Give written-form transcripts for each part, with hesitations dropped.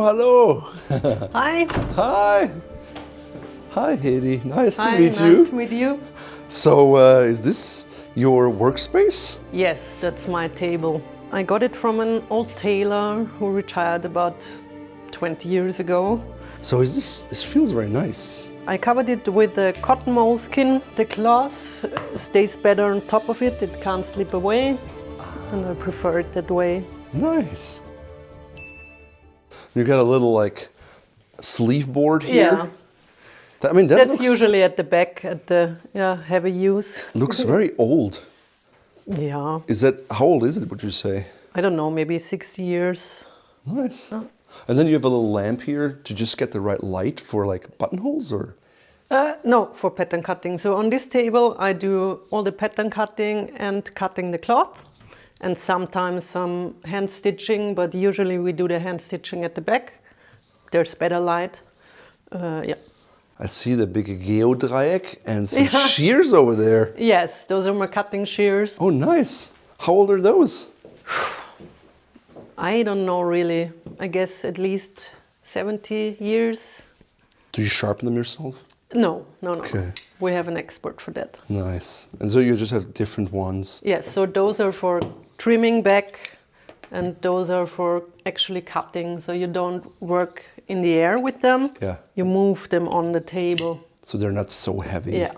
hello. Hi. Hi. Hi, Hedi. Nice to meet Nice you. to meet you. So, is this your workspace? Yes, that's my table. I got it from an old tailor who retired about 20 years ago. So, this feels very nice. I covered it with a cotton moleskin. The cloth stays better on top of it. It can't slip away, and I prefer it that way. Nice. You got a little like sleeve board here. Yeah. That That's looks, usually at the back at the heavy use. looks very old. Yeah. How old is it, would you say? I don't know, maybe 60 years. Nice. And then you have a little lamp here to just get the right light for like buttonholes, or? No, for pattern cutting. So on this table I do all the pattern cutting and cutting the cloth, and sometimes some hand stitching, but usually we do the hand stitching at the back. There's better light. Yeah. I see the big Geodreieck and some shears over there. Yes, those are my cutting shears. Oh, nice. How old are those? I don't know really. I guess at least 70 years. Do you sharpen them yourself? No. Okay. We have an expert for that. Nice. And so you just have different ones? Yes, so those are for trimming back, and those are for actually cutting. So you don't work in the air with them. Yeah. You move them on the table. So they're not so heavy. Yeah.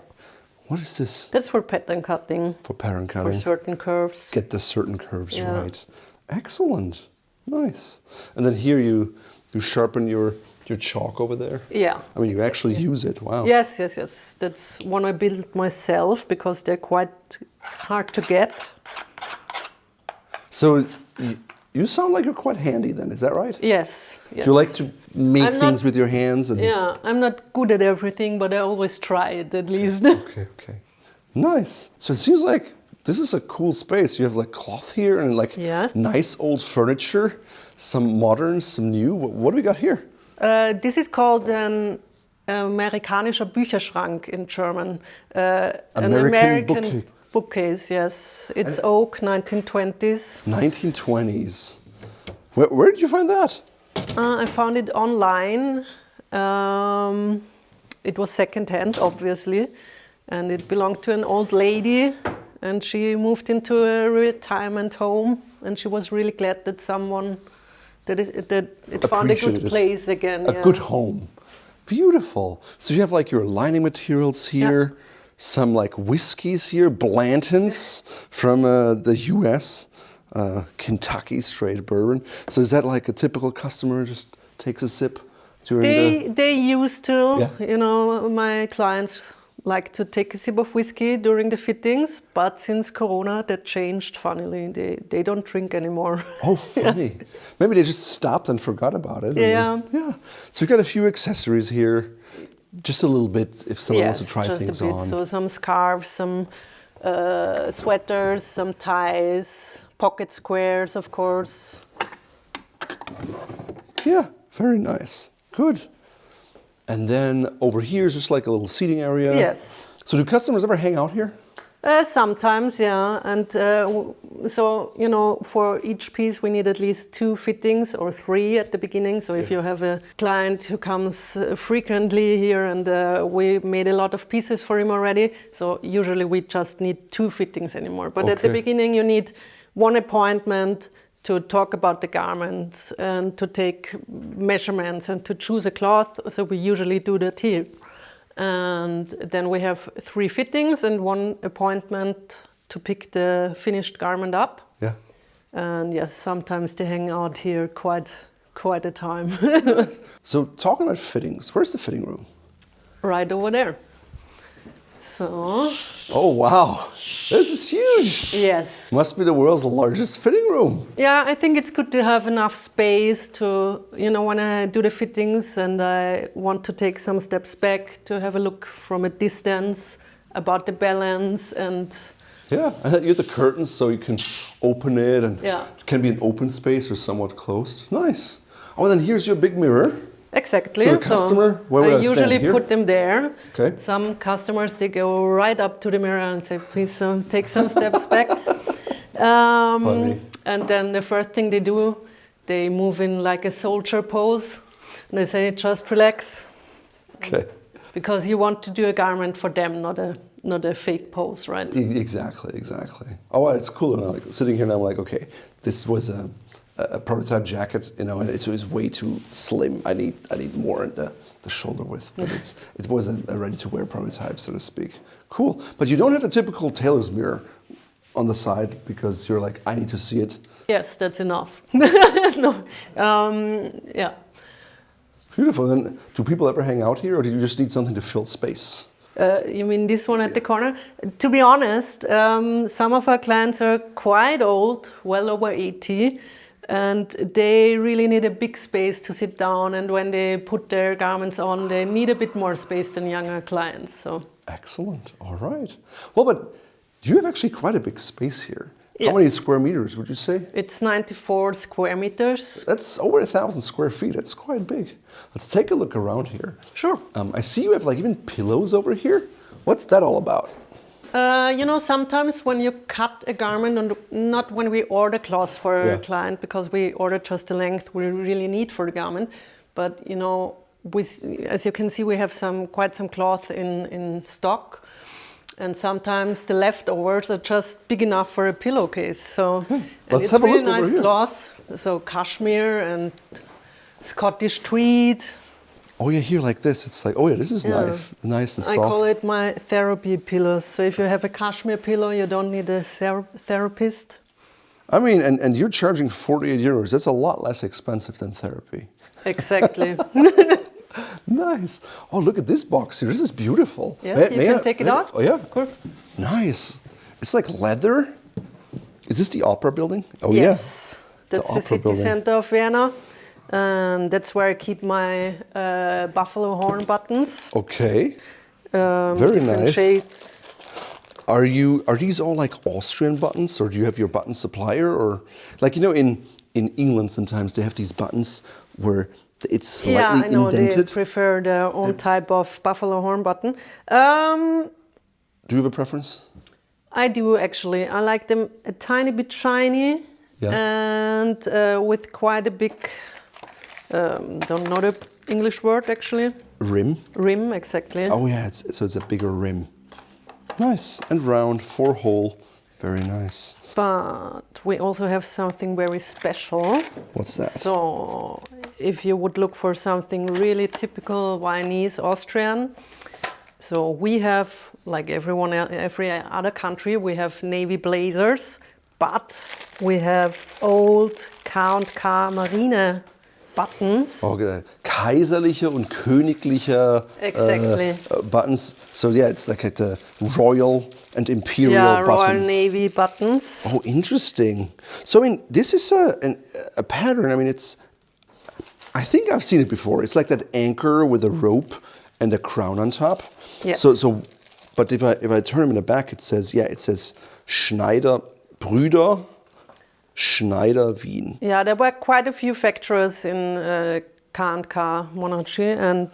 What is this? That's for pattern cutting. For pattern cutting. For certain curves. Get the certain curves Yeah. right. Excellent. Nice. And then here you sharpen your chalk over there? Yeah. I mean, you actually use it. Wow. Yes. That's one I built myself because they're quite hard to get. So you sound like you're quite handy then, is that right? Yes. You like to make things with your hands? And Yeah, I'm not good at everything, but I always try it at least. Okay. Nice. So it seems like this is a cool space. You have like cloth here and like nice old furniture, some modern, some new. What do we got here? This is called an amerikanischer Bücherschrank in German. An American bookcase, yes. It's oak, 1920s. 1920s. Where did you find that? I found it online. It was secondhand, obviously, and it belonged to an old lady, and she moved into a retirement home, and she was really glad that someone that it found a good place again. A good home. Beautiful. So you have like your lining materials here, some like whiskeys here, Blantons from the US, Kentucky straight bourbon. So is that like a typical customer just takes a sip during They used to, you know, my clients like to take a sip of whiskey during the fittings, but since Corona that changed funnily. They don't drink anymore. Oh, funny. Maybe they just stopped and forgot about it. Yeah. Yeah. So you got a few accessories here, just a little bit if someone wants to try just things a bit. on. So some scarves, some sweaters, some ties, pocket squares, of course. Yeah, very nice. Good. And then over here is just like a little seating area. Yes. So do customers ever hang out here? Sometimes, yeah. And so, you know, for each piece we need at least 2 fittings or 3 at the beginning. So if you have a client who comes frequently here and we made a lot of pieces for him already, so usually we just need 2 fittings anymore. But at the beginning you need 1 appointment to talk about the garments and to take measurements and to choose a cloth. So we usually do that here. And then we have 3 fittings and 1 appointment to pick the finished garment up. Yeah. And yes, sometimes they hang out here quite a time. So talking about fittings, where's the fitting room? Right over there. So. Oh wow, this is huge. Yes. Must be the world's largest fitting room. Yeah, I think it's good to have enough space to, you know, when I do the fittings and I want to take some steps back to have a look from a distance about the balance and. Yeah, and then you have the curtains so you can open it and it can be an open space or somewhat closed. Nice. Oh, and then here's your big mirror. Exactly. So the customer, where would I stand usually here? put them there. Okay. Some customers, they go right up to the mirror and say, please take some steps back. And then the first thing they do they move in like a soldier pose. And they say, just relax. Okay. Because you want to do a garment for them, not a fake pose, right? Exactly. Oh, it's cool. And I'm like sitting here and I'm like, okay, this was a prototype jacket, and it was way too slim. I need more in the shoulder width, but it was a ready-to-wear prototype, so to speak. Cool. But you don't have the typical tailor's mirror on the side because you're like, I need to see it. Yes, that's enough. No, yeah. Beautiful. Then, do people ever hang out here, or do you just need something to fill space? You mean this one at the corner? To be honest, some of our clients are quite old, well over 80, and they really need a big space to sit down. And when they put their garments on, they need a bit more space than younger clients. So. Excellent. All right. Well, but you have actually quite a big space here. Yes. How many square meters would you say? It's 94 square meters. That's over 1,000 square feet. That's quite big. Let's take a look around here. Sure. I see you have like even pillows over here. What's that all about? Sometimes when you cut a garment, and not when we order cloth for a client, because we order just the length we really need for the garment, but as you can see, we have quite some cloth in stock. And sometimes the leftovers are just big enough for a pillowcase. So Let's have a really look over nice here. cloth. So cashmere and Scottish tweed. Oh yeah, here like this. It's like, oh yeah, this is nice and soft. I call it my therapy pillows. So if you have a cashmere pillow, you don't need a therapist. I mean, and you're charging 48 euros. That's a lot less expensive than therapy. Exactly. Nice. Oh, look at this box here. This is beautiful. Yes, you can take it out. Oh, yeah. Of course. Nice. It's like leather. Is this the opera building? Oh, yes. yeah. That's the city center of Vienna. And that's where I keep my buffalo horn buttons. Okay. Very different nice. Shades. Are these all like Austrian buttons, or do you have your button supplier, or like in England sometimes they have these buttons where it's slightly I know indented. they prefer their own type of buffalo horn button. Do you have a preference? I do actually. I like them a tiny bit shiny and with quite a big, don't know the English word actually. Rim? Rim, exactly. Oh yeah, it's a bigger rim. Nice, and round, 4-hole, very nice. But we also have something very special. What's that? So if you would look for something really typical Viennese Austrian, so we have, like every other country, we have navy blazers, but we have old Count K Marine buttons. Okay. Kaiserliche und königliche buttons. So yeah, it's like the royal and imperial buttons. Royal Navy buttons. Oh, interesting. So I mean, this is a pattern. I mean, I think I've seen it before. It's like that anchor with a rope and a crown on top. Yes. So, but if I turn them in the back, it says Schneider Brüder. Schneider Wien. Yeah, there were quite a few factories in K&K monarchy, and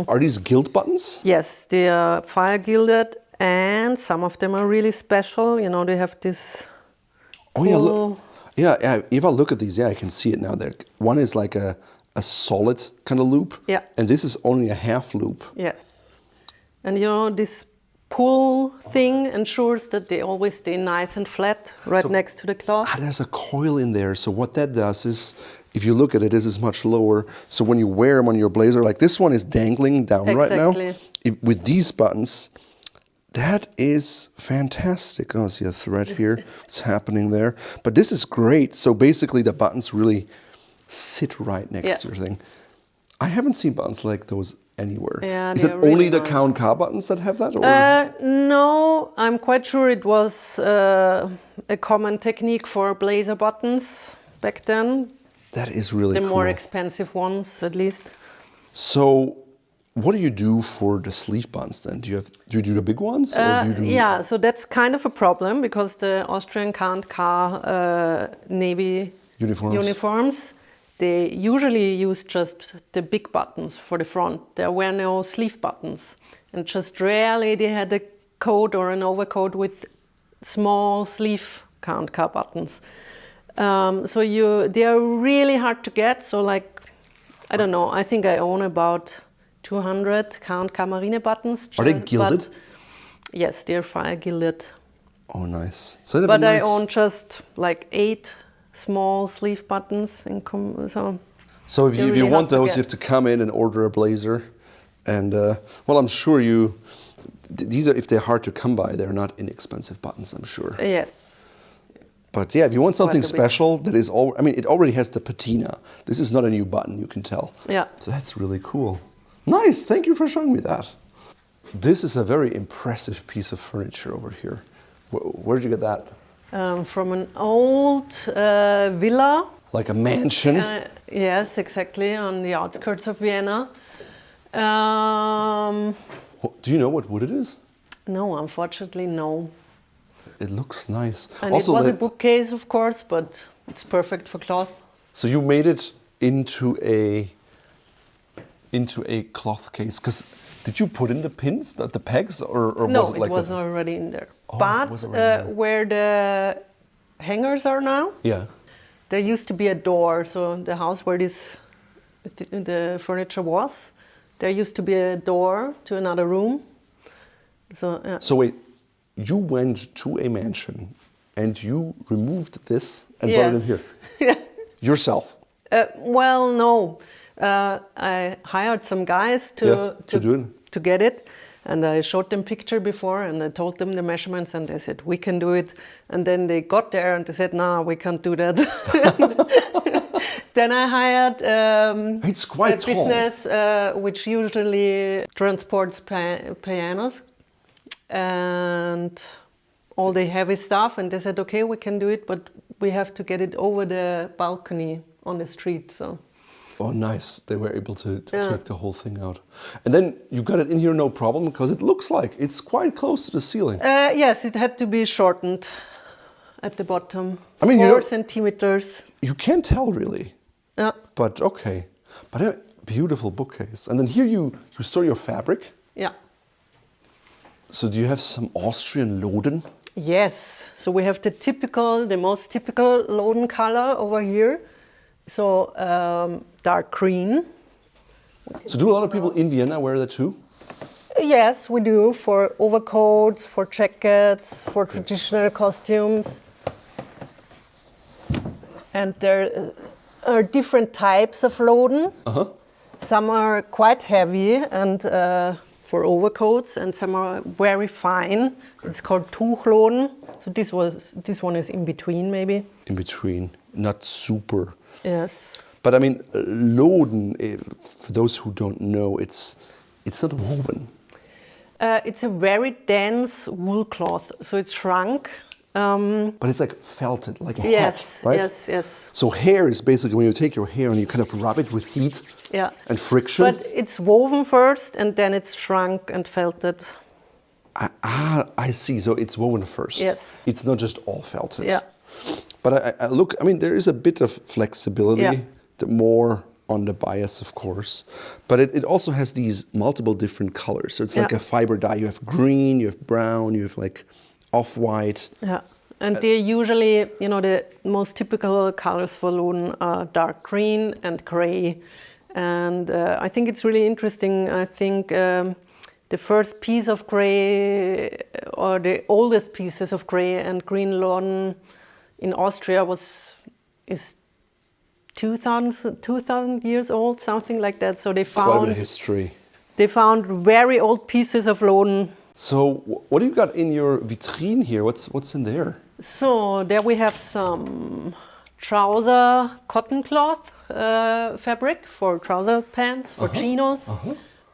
are these gilt buttons? Yes, they are fire gilded, and some of them are really special. They have this. Oh cool... yeah. If I look at these, I can see it now. There, one is like a solid kind of loop. Yeah. And this is only a half loop. Yes. And this pull thing ensures that they always stay nice and flat next to the cloth. There's a coil in there. So what that does is, if you look at it, this is much lower. So when you wear them on your blazer, like this one is dangling down right now. With these buttons, that is fantastic. Oh, I see a thread here. What's happening there? But this is great. So basically the buttons really sit right next to your thing. I haven't seen buttons like those anywhere. Yeah, is it only the K&K buttons that have that? Or? No, I'm quite sure it was a common technique for blazer buttons back then. That is really cool. The more expensive ones, at least. So, what do you do for the sleeve buttons then? Do you do the big ones? Or do you do... Yeah, so that's kind of a problem because the Austrian K&K Navy uniforms, they usually use just the big buttons for the front. There were no sleeve buttons. And just rarely they had a coat or an overcoat with small sleeve K&K buttons. So they are really hard to get. So like, I don't know. I think I own about 200 Count Camarine buttons. Are they gilded? Yes, they're fire gilded. Oh, nice. So but nice... I own just like 8 small sleeve buttons. So if you really want those, get. you have to come in and order a blazer. And well, I'm sure these are, if they're hard to come by, they're not inexpensive buttons, I'm sure. Yes. But yeah, if you want something special that is I mean, it already has the patina. This is not a new button, you can tell. Yeah. So that's really cool. Nice, thank you for showing me that. This is a very impressive piece of furniture over here. Where did you get that? From an old villa. Like a mansion? Yes, exactly, on the outskirts of Vienna. Do you know what wood it is? No, unfortunately, no. It looks nice. And also, it was a bookcase, of course, but it's perfect for cloth. So you made it into a cloth case. Because did you put in the pins, the pegs, or no, was it like it was already in there. Oh, but it was already in there. Where the hangers are now, yeah, there used to be a door. So the house where the furniture was, there used to be a door to another room. So yeah. So wait, you went to a mansion and you removed this and Yes. brought it in here? Yeah. Yourself? Well, no. I hired some guys to do it? to get it. And I showed them picture before and I told them the measurements and they said, we can do it. And then they got there and they said, no, we can't do that. Then I hired It's quite a tall. business which usually transports pianos and all the heavy stuff. And they said, okay, we can do it, but we have to get it over the balcony on the street. So. Oh, nice. They were able to take the whole thing out. And then you got it in here no problem because it looks like it's quite close to the ceiling. Yes, it had to be shortened at the bottom. I mean, 4 centimeters. You can't tell really. Yeah. But okay. But a beautiful bookcase. And then here you store your fabric. Yeah. So do you have some Austrian Loden? Yes. So we have the most typical Loden color over here. So dark green. So do a lot of people in Vienna wear that too? Yes, we do, for overcoats, for jackets, for traditional costumes. And there are different types of Loden. Uh-huh. Some are quite heavy and for overcoats, and some are very fine. It's called Tuchloden. So this one is in between, maybe. In between, not super. Yes. But I mean, Loden, for those who don't know, it's not woven. It's a very dense wool cloth, so it's shrunk. But it's like felted, like a Yes, hat, right? yes. So hair is basically when you take your hair and you kind of rub it with heat and friction. But it's woven first and then it's shrunk and felted. I see. So it's woven first. Yes. It's not just all felted. Yeah. But I look, I mean, there is a bit of flexibility, Yeah. more on the bias, of course. But it also has these multiple different colors. So it's like a fiber dye. You have green, you have brown, you have like off-white. Yeah. And they're usually, the most typical colors for Loden are dark green and gray. And I think it's really interesting. I think the first piece of gray, or the oldest pieces of gray and green Loden in Austria is 2,000 years old, something like that. So they found quite a history. They found very old pieces of Loden. So what do you got in your vitrine here? What's in there? So there we have some trouser cotton cloth fabric for trouser pants, for chinos.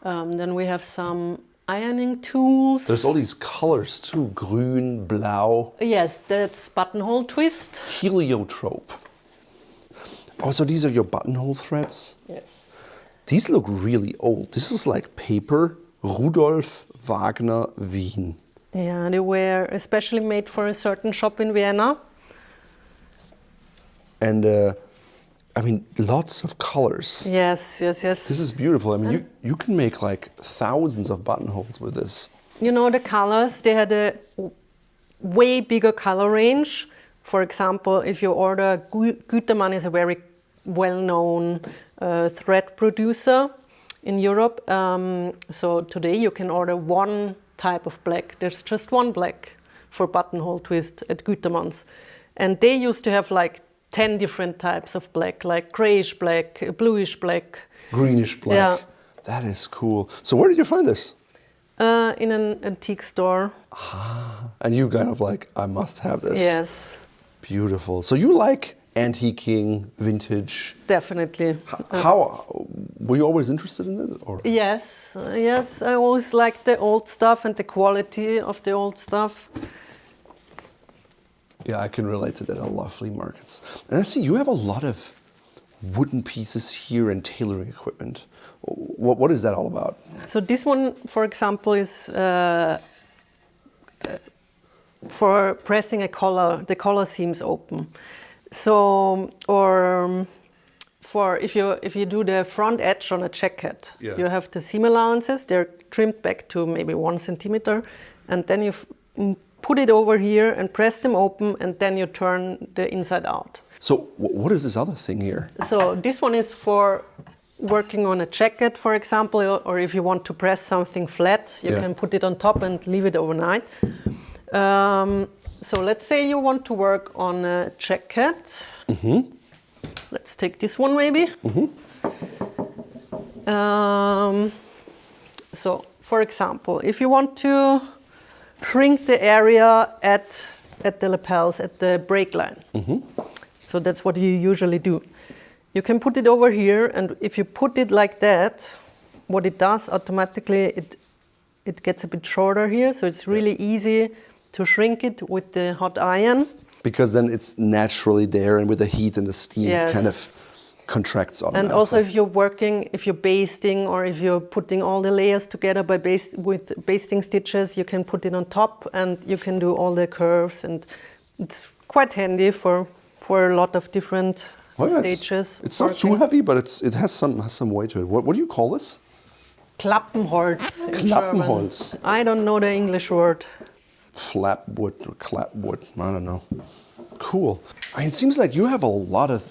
Then we have some ironing tools. There's all these colors too, grün, blau. Yes, that's buttonhole twist. Heliotrope. Oh, so these are your buttonhole threads? Yes. These look really old. This is like paper, Rudolf Wagner, Wien. Yeah, they were especially made for a certain shop in Vienna. And I mean, lots of colors. Yes. This is beautiful. I mean, you can make like thousands of buttonholes with this. The colors, they had a way bigger color range for example, if you order, Gütermann is a very well-known thread producer in Europe. So today you can order one type of black. There's just one black for buttonhole twist at Gütermann's. And they used to have like 10 different types of black, like grayish black, bluish black. Greenish black. Yeah. That is cool. So where did you find this? In an antique store. Ah, and you kind of like, I must have this. Yes. Beautiful. So you like antiquing, vintage. Definitely. How were you always interested in it? Or? Yes, yes. I always liked the old stuff and the quality of the old stuff. Yeah, I can relate to that. I love flea markets. And I see you have a lot of wooden pieces here and tailoring equipment. What is that all about? So this one, for example, is for pressing a collar. The collar seams open. So, or for if you do the front edge on a jacket, Yeah. you have the seam allowances. They're trimmed back to maybe 1 centimeter, and then you put it over here and press them open, and then you turn the inside out. So what is this other thing here? So this one is for working on a jacket, for example, or if you want to press something flat, you Yeah. can put it on top and leave it overnight. So let's say you want to work on a jacket. Mm-hmm. Let's take this one maybe. Mm-hmm. So for example, if you want to shrink the area at the lapels, at the break line. Mm-hmm. So that's what you usually do. You can put it over here, and if you put it like that, what it does automatically, it gets a bit shorter here, so it's really easy to shrink it with the hot iron. Because then it's naturally there, and with the heat and the steam, Yes. it kind of contracts automatically. And also if you're working, if you're basting, or if you're putting all the layers together with basting stitches, you can put it on top, and you can do all the curves, and it's quite handy for a lot of different stages. It's not too heavy, but it has some weight to it. What do you call this? Klappenholz in Klappenholz. German. I don't know the English word. Flapwood or clapwood, I don't know. Cool. It seems like you have a lot of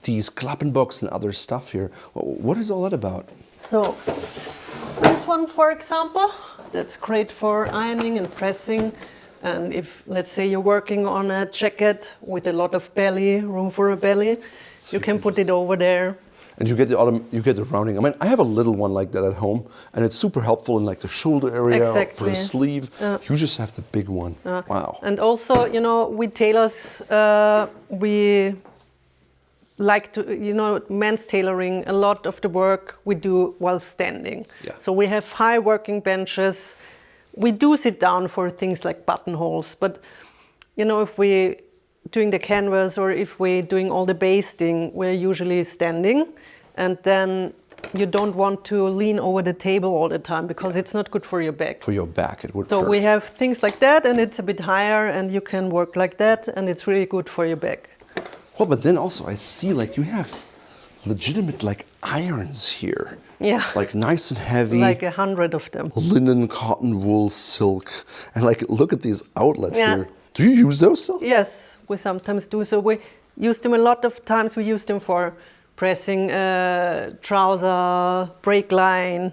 these Klappenbox and other stuff here. What is all that about? So this one, for example, that's great for ironing and pressing. And if, let's say, you're working on a jacket with a lot of belly, room for a belly, you can put it over there. And you get the rounding. I mean, I have a little one like that at home, and it's super helpful in like the shoulder area or for the sleeve. You just have the big one. Wow. And also, we tailors, we like to, men's tailoring, a lot of the work we do while standing. Yeah. So we have high working benches. We do sit down for things like buttonholes, but if we're doing the canvas or if we're doing all the basting, we're usually standing, and then you don't want to lean over the table all the time because it's not good for your back. For your back, it would So hurt. we have things like that, and it's a bit higher, and you can work like that, and it's really good for your back. Well, but then also I see like you have legitimate like irons here. Yeah. Like nice and heavy. Like 100 of them. Linen, cotton, wool, silk. And like, look at these outlets Yeah. here. Do you use those still? Yes, we sometimes do. So we use them a lot of times. We use them for pressing trouser, break line.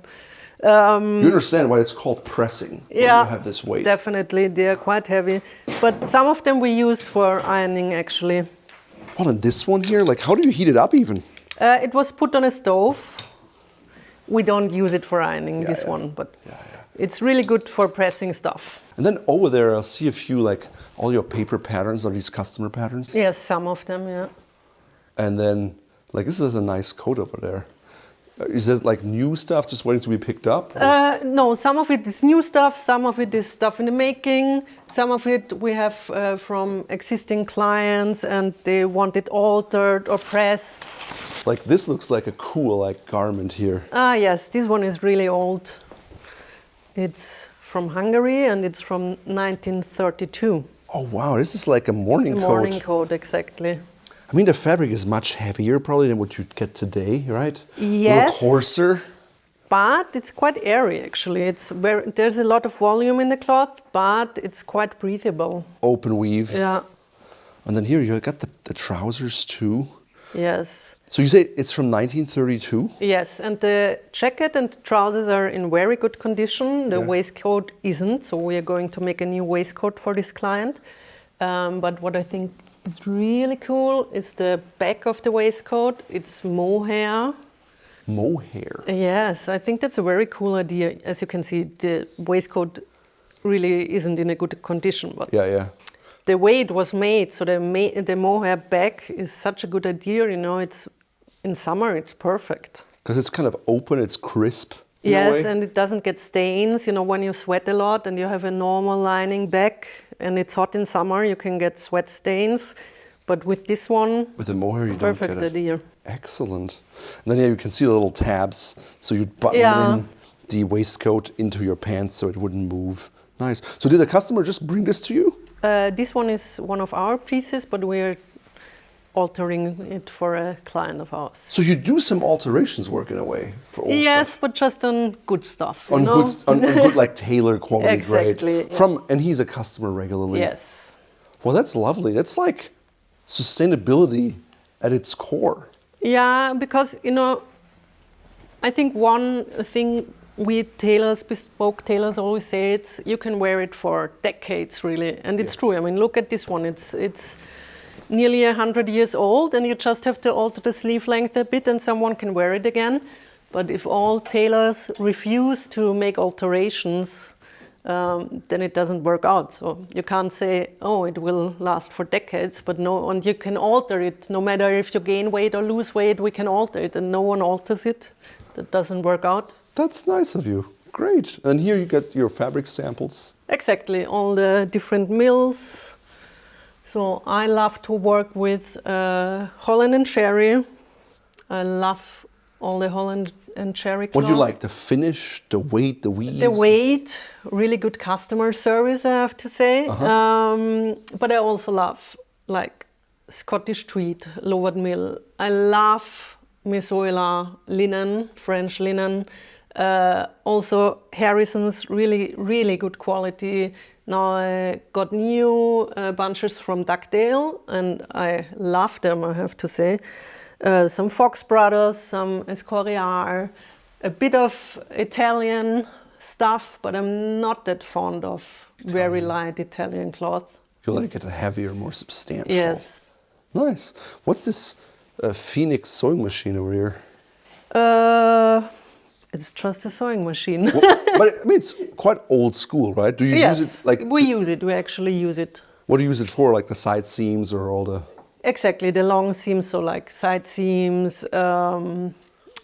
You understand why it's called pressing when Yeah, you have this weight. definitely. They are quite heavy. But some of them we use for ironing, actually. Well, and this one here, like how do you heat it up even? It was put on a stove. We don't use it for ironing, this one, but it's really good for pressing stuff. And then over there, I'll see a few, like all your paper patterns. Are these customer patterns? Yes, some of them, yeah. And then, like this is a nice coat over there. Is this like new stuff just waiting to be picked up? No, some of it is new stuff, some of it is stuff in the making, some of it we have from existing clients and they want it altered or pressed. Like this looks like a cool like garment here. Ah, yes, this one is really old. It's from Hungary and it's from 1932. Oh wow, this is like a morning It's a coat. morning coat, exactly. I mean, the fabric is much heavier probably than what you'd get today, right? A Yes. little coarser. But it's quite airy, actually. There's a lot of volume in the cloth, but it's quite breathable. Open weave. Yeah. And then here you got the trousers too. Yes. So you say it's from 1932? Yes, and the jacket and the trousers are in very good condition. The waistcoat isn't, so we are going to make a new waistcoat for this client. But what I think is really cool is the back of the waistcoat. It's mohair. Mohair? Yes, I think that's a very cool idea. As you can see, the waistcoat really isn't in a good condition. But Yeah. the way it was made, so the mohair back is such a good idea. You know, it's in summer, it's perfect. Because it's kind of open, it's crisp. In a way. Yes, and it doesn't get stains. You know, when you sweat a lot and you have a normal lining back and it's hot in summer, you can get sweat stains. But with this one, with the mohair, you perfect don't get it. idea. Excellent. And then you can see the little tabs, so you'd button in the waistcoat into your pants so it wouldn't move. Nice. So did the customer just bring this to you? This one is one of our pieces, but we're altering it for a client of ours. So you do some alterations work in a way for all Yes, stuff. but just on good stuff. On good like Tailor quality Exactly, grade. yes. And he's a customer regularly. Yes. Well, that's lovely. That's like sustainability at its core. Yeah, because, you know, I think one thing we tailors, bespoke tailors always say, it's you can wear it for decades, really. And it's true. I mean, look at this one. It's nearly 100 years old, and you just have to alter the sleeve length a bit and someone can wear it again. But if all tailors refuse to make alterations, then it doesn't work out. So you can't say, oh, it will last for decades, but no, and you can alter it. No matter if you gain weight or lose weight, we can alter it, and no one alters it. That doesn't work out. That's nice of you. Great. And here you get your fabric samples. Exactly, all the different mills. So I love to work with Holland and Cherry. I love all the Holland and Cherry cloth. What do you like? The finish, the weight, the weaves? The weight, really good customer service, I have to say. But I also love like Scottish tweed, Loden mill. I love Mesoila linen, French linen. Also Harrison's, really, really good quality. Now I got new bunches from Duckdale and I love them, I have to say. Some Fox Brothers, some Escorial, a bit of Italian stuff, but I'm not that fond of very light Italian cloth. You like it heavier, more substantial. Yes. Nice. What's this Phoenix sewing machine over here? It's just a sewing machine. Well, but I mean, it's quite old school, right? Do you Yes, use it like? we use it. We actually use it. What do you use it for? Like the side seams or all the? Exactly, the long seams, so like side seams.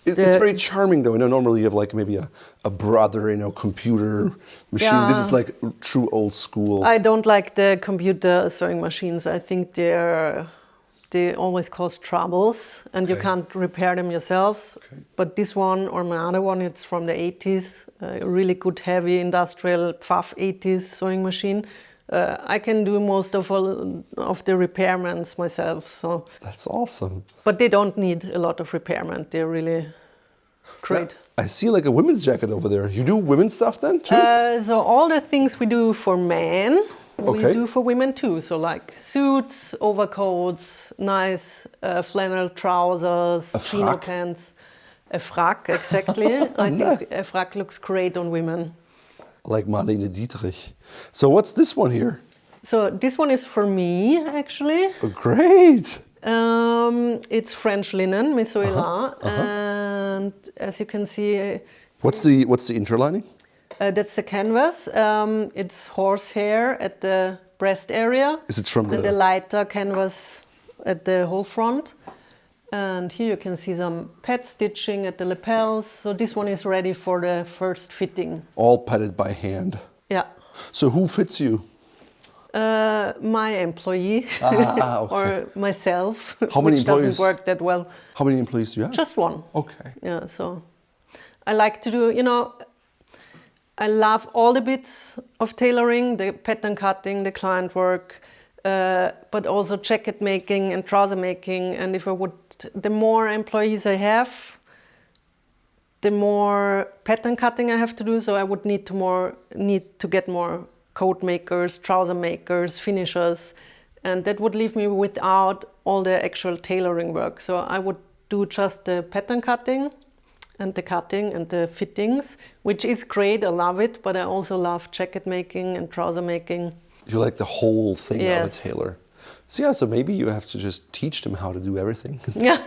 It's very charming though. You know, normally you have like maybe a brother, you know, computer machine. This is like true old school. I don't like the computer sewing machines. I think they always cause troubles and you can't repair them yourself. But this one or my other one, it's from the 80s, a really good heavy industrial Pfaff 80s sewing machine. I can do most of the repairments myself. So that's awesome. But they don't need a lot of repairment. They're really great. I see like a women's jacket over there. You do women's stuff then too? So all the things we do for men, we do for women too. So like suits, overcoats, nice flannel trousers, chino pants. A frack, exactly. I think a frack looks great on women. Like Marlene Dietrich. So what's this one here? So this one is for me, actually. Oh, great. It's French linen, Mesoila, and as you can see, what's the interlining? That's the canvas. It's horsehair at the breast area. Is it from and the lighter canvas at the whole front. And here you can see some pad stitching at the lapels. So this one is ready for the first fitting. All padded by hand. Yeah. So who fits you? My employee or myself, How many which employees? doesn't work that well. How many employees do you have? Just one. Okay. Yeah, so I like to do, you know, I love all the bits of tailoring, the pattern cutting, the client work, but also jacket making and trouser making. And if I would, the more employees I have, the more pattern cutting I have to do. So I would need to get more coat makers, trouser makers, finishers, and that would leave me without all the actual tailoring work. So I would do just the pattern cutting and the fittings, which is great. I love it, but I also love jacket making and trouser making. You like the whole thing Yes. of a tailor. So yeah, so maybe you have to just teach them how to do everything. Yeah.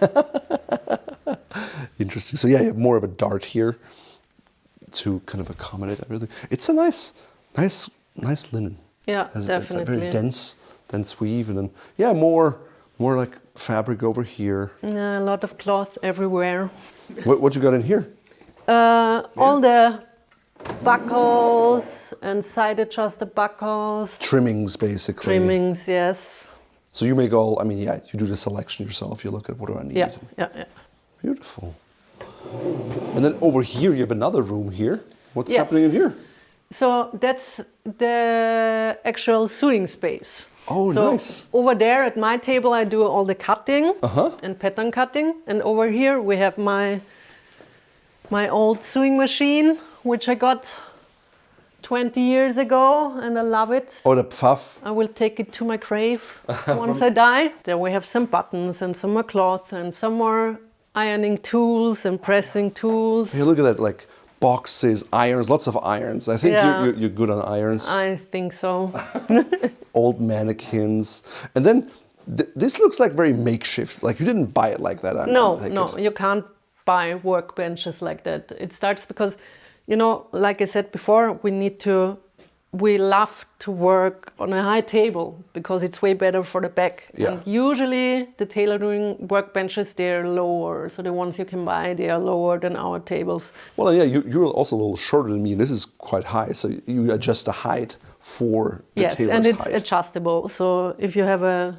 Interesting. So yeah, you have more of a dart here to kind of accommodate everything. It's a nice linen. Yeah, It's definitely. a very dense weave, and then yeah, more like fabric over here. Yeah, a lot of cloth everywhere. What you got in here? All the buckles and side adjuster buckles. Trimmings, basically. Trimmings, yes. So you make all. I mean, yeah, you do the selection yourself. You look at what do I need. Yeah. Beautiful. And then over here you have another room here. What's Yes. happening in here? So that's the actual sewing space. Oh, so nice. Over there at my table I do all the cutting and pattern cutting, and over here we have my old sewing machine, which I got 20 years ago, and I love it. Oh, the pfaff. I will take it to my grave once I die. There we have some buttons and some more cloth and some more ironing tools and pressing tools. Hey, look at that, like boxes, irons, lots of irons. I think Yeah. you're good on irons. I think so. Old mannequins. And then this looks like very makeshift. Like you didn't buy it like that. I No, take no, it. you can't buy workbenches like that. It starts because, like I said before, we love to work on a high table because it's way better for the back. Yeah. And usually the tailoring workbenches, they're lower. So the ones you can buy, they are lower than our tables. Well, yeah, you're also a little shorter than me, and this is quite high. So you adjust the height for the Yes, tailor's and it's height. adjustable. So if you have a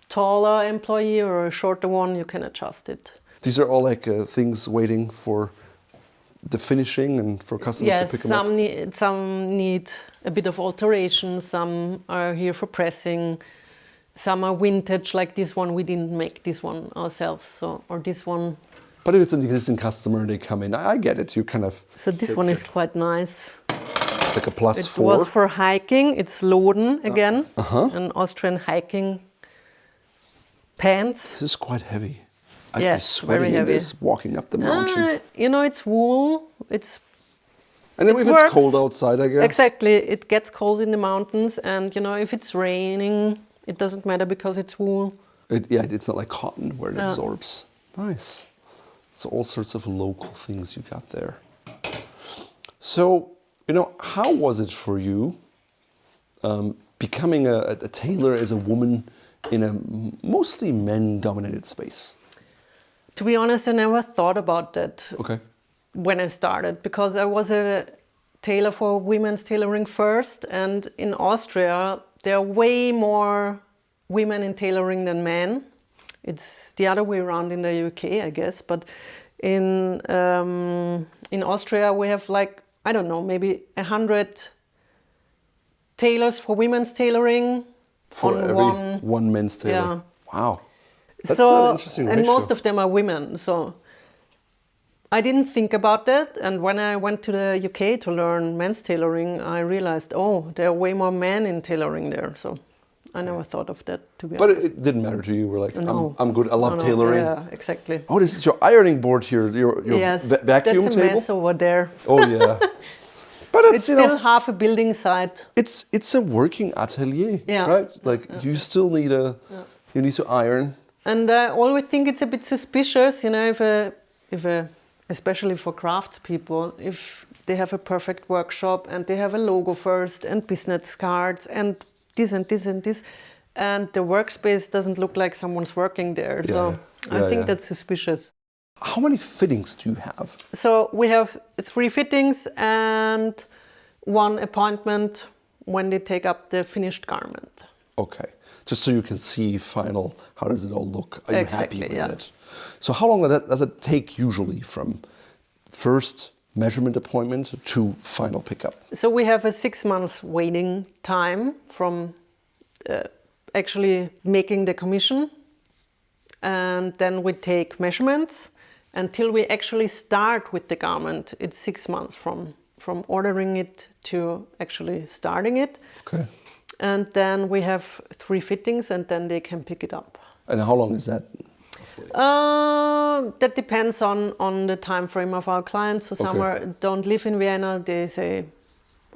taller employee or a shorter one, you can adjust it. These are all like things waiting for the finishing and for customers Yes, to pick them up. some need a bit of alteration, some are here for pressing, some are vintage, like this one. We didn't make this one ourselves, or this one. But if it's an existing customer and they come in, I get it. You kind of So this one is quite nice. like a plus It 4. was for hiking. It's Loden again, an Austrian hiking pants. This is quite heavy. I'd be Yes, sweating very in heavy. this walking up the mountain. It's wool. It's And then it if it's works. cold outside, I guess. Exactly, it gets cold in the mountains, and if it's raining, it doesn't matter because it's wool. It's not like cotton where it absorbs. Nice. So all sorts of local things you got there. So, how was it for you becoming a tailor as a woman in a mostly men-dominated space? To be honest, I never thought about that Okay. when I started, because I was a tailor for women's tailoring first, and in Austria there are way more women in tailoring than men. It's the other way around in the UK, I guess, but in Austria we have maybe 100 tailors for women's tailoring For on every one men's tailor. Yeah. Wow. That's an interesting and ratio. most of them are women, so I didn't think about that. And when I went to the UK to learn men's tailoring, I realized, there are way more men in tailoring there. So I never thought of that, to be But honest. it didn't matter to you. You were like, No. I'm good. I love No, tailoring. Yeah, exactly. Oh, this is your ironing board here. Your Yes, vacuum that's a table. mess over there. Oh yeah. But It's it's still half a building site. it's a working atelier, Yeah. right? Like you still need you need to iron. And I always think it's a bit suspicious, if especially for craftspeople, if they have a perfect workshop and they have a logo first and business cards and this and this and this, and the workspace doesn't look like someone's working there. So I think that's suspicious. How many fittings do you have? So we have 3 fittings and 1 appointment when they take up the finished garment. Okay, just so you can see final. How does it all look? Are you Exactly, happy with yeah. it? So how long does it take usually from first measurement appointment to final pickup? So we have a 6 months waiting time from actually making the commission, and then we take measurements until we actually start with the garment. It's 6 months from ordering it to actually starting it. Okay. And then we have 3 fittings, and then they can pick it up. And how long is that? That depends on the time frame of our clients. So some don't live in Vienna. They say,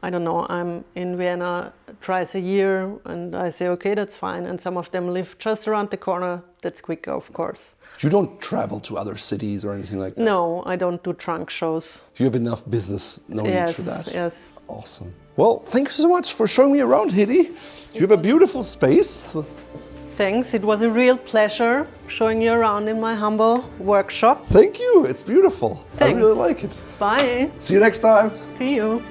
I don't know, I'm in Vienna twice a year, and I say, okay, that's fine. And some of them live just around the corner. That's quicker, of course. You don't travel to other cities or anything like that? No, I don't do trunk shows. You have enough business, no need for that. Yes. Awesome. Well, thank you so much for showing me around, Hedi. You have a beautiful space. Thanks. It was a real pleasure showing you around in my humble workshop. Thank you. It's beautiful. Thanks. I really like it. Bye. See you next time. See you.